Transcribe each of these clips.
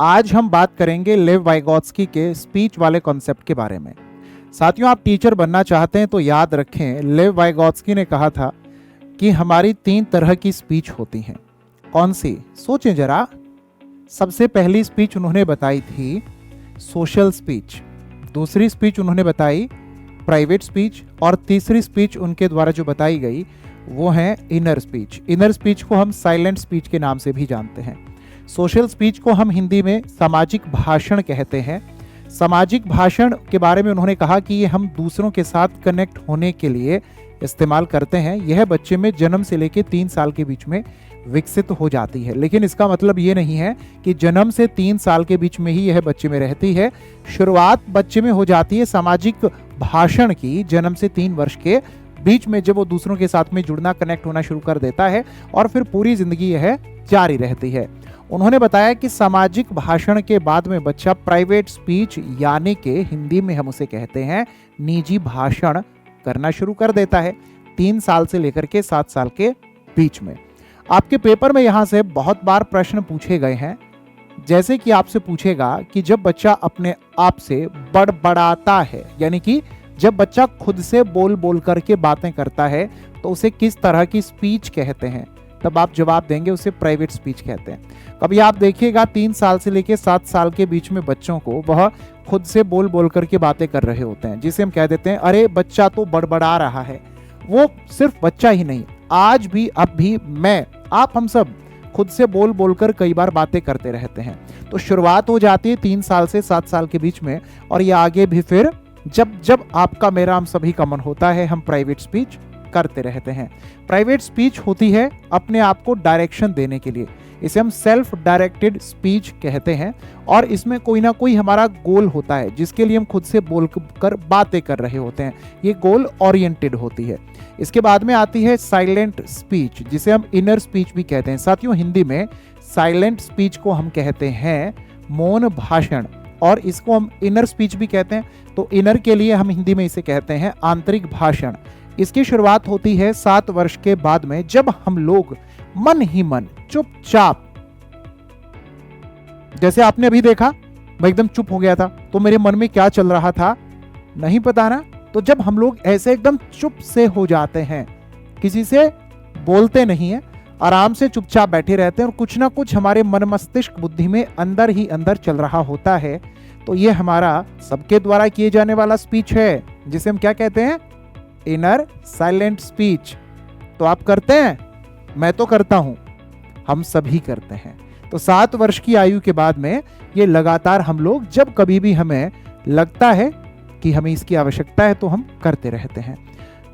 आज हम बात करेंगे लेव वाइगोत्स्की के स्पीच वाले कॉन्सेप्ट के बारे में। साथियों, आप टीचर बनना चाहते हैं तो याद रखें, लेव वाइगोत्स्की ने कहा था कि हमारी 3 तरह की स्पीच होती हैं। कौन सी? सोचें जरा। सबसे पहली स्पीच उन्होंने बताई थी सोशल स्पीच, दूसरी स्पीच उन्होंने बताई प्राइवेट स्पीच, और तीसरी स्पीच उनके द्वारा जो बताई गई वो है इनर स्पीच। इनर स्पीच को हम साइलेंट स्पीच के नाम से भी जानते हैं। सोशल स्पीच को हम हिंदी में सामाजिक भाषण कहते हैं। सामाजिक भाषण के बारे में उन्होंने कहा कि ये हम दूसरों के साथ कनेक्ट होने के लिए इस्तेमाल करते हैं। यह बच्चे में जन्म से लेकर 3 साल के बीच में विकसित हो जाती है, लेकिन इसका मतलब ये नहीं है कि जन्म से 3 साल के बीच में ही यह बच्चे में रहती है। शुरुआत बच्चे में हो जाती है सामाजिक भाषण की जन्म से 3 वर्ष के बीच में, जब वो दूसरों के साथ में जुड़ना, कनेक्ट होना शुरू कर देता है, और फिर पूरी जिंदगी यह जारी रहती है। उन्होंने बताया कि सामाजिक भाषण के बाद में बच्चा प्राइवेट स्पीच, यानी कि हिंदी में हम उसे कहते हैं निजी भाषण, करना शुरू कर देता है 3 साल से लेकर के 7 साल के बीच में। आपके पेपर में यहां से बहुत बार प्रश्न पूछे गए हैं, जैसे कि आपसे पूछेगा कि जब बच्चा अपने आप से बड़बड़ाता है, यानी कि जब बच्चा खुद से बोल बोल करके बातें करता है, तो उसे किस तरह की स्पीच कहते हैं? तब आप जवाब देंगे उसे प्राइवेट स्पीच कहते हैं। कभी आप देखिएगा 3 साल से लेकर 7 साल के बीच में बच्चों को वह खुद से बोल बोल करके बातें कर रहे होते हैं, जिसे हम कह देते हैं अरे बच्चा तो बड़बड़ा रहा है। वो सिर्फ बच्चा ही नहीं, आज भी, अब भी, मैं, आप, हम सब खुद से बोल बोलकर कई बार बातें करते रहते हैं। तो शुरुआत हो जाती है 3 साल से 7 साल के बीच में, और ये आगे भी फिर जब जब आपका, मेरा, हम सभी का मन होता है, हम प्राइवेट स्पीच करते रहते हैं। प्राइवेट स्पीच होती है अपने आप को डायरेक्शन देने के लिए, इसे हम सेल्फ डायरेक्टेड स्पीच कहते हैं, और इसमें कोई ना कोई हमारा गोल होता है जिसके लिए हम खुद से बोलकर बातें कर रहे होते हैं। ये गोल ओरिएंटेड होती है। इसके बाद में आती है साइलेंट स्पीच, जिसे हम इनर स्पीच भी कहते हैं। साथियों, हिंदी में साइलेंट स्पीच को हम कहते हैं मौन भाषण, और इसको हम इनर स्पीच भी कहते हैं। तो इनर के लिए हम हिंदी में इसे कहते हैं आंतरिक भाषण। इसकी शुरुआत होती है 7 वर्ष के बाद में, जब हम लोग मन ही मन चुपचाप, जैसे आपने अभी देखा मैं एकदम चुप हो गया था, तो मेरे मन में क्या चल रहा था नहीं पता ना। तो जब हम लोग ऐसे एकदम चुप से हो जाते हैं, किसी से बोलते नहीं है, आराम से चुपचाप बैठे रहते हैं, और कुछ ना कुछ हमारे मन मस्तिष्क बुद्धि में अंदर ही अंदर चल रहा होता है, तो ये हमारा सबके द्वारा किए जाने वाला स्पीच है, जिसे हम क्या कहते हैं? Inner silent speech. तो आप करते हैं? मैं तो करता हूं, हम सभी करते हैं। तो 7 वर्ष की आयु के बाद में ये लगातार हम लोग, जब कभी भी हमें लगता है कि हमें इसकी आवश्यकता है, तो हम करते रहते हैं।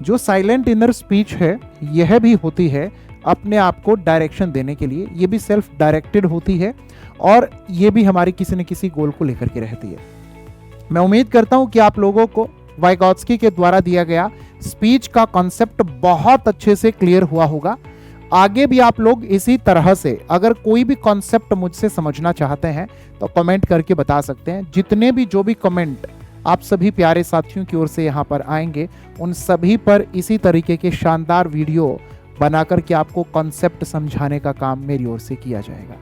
जो साइलेंट इनर स्पीच है, यह भी होती है अपने आप को डायरेक्शन देने के लिए। ये भी सेल्फ डायरेक्टेड होती है, और ये भी हमारी किसी न किसी गोल को लेकर के रहती है। मैं उम्मीद करता हूं कि आप लोगों को वाइगोत्स्की के द्वारा दिया गया स्पीच का कॉन्सेप्ट बहुत अच्छे से क्लियर हुआ होगा। आगे भी आप लोग इसी तरह से अगर कोई भी कॉन्सेप्ट मुझसे समझना चाहते हैं तो कमेंट करके बता सकते हैं। जितने भी जो भी कमेंट आप सभी प्यारे साथियों की ओर से यहाँ पर आएंगे, उन सभी पर इसी तरीके के शानदार वीडियो बनाकर के आपको कॉन्सेप्ट समझाने का काम मेरी ओर से किया जाएगा।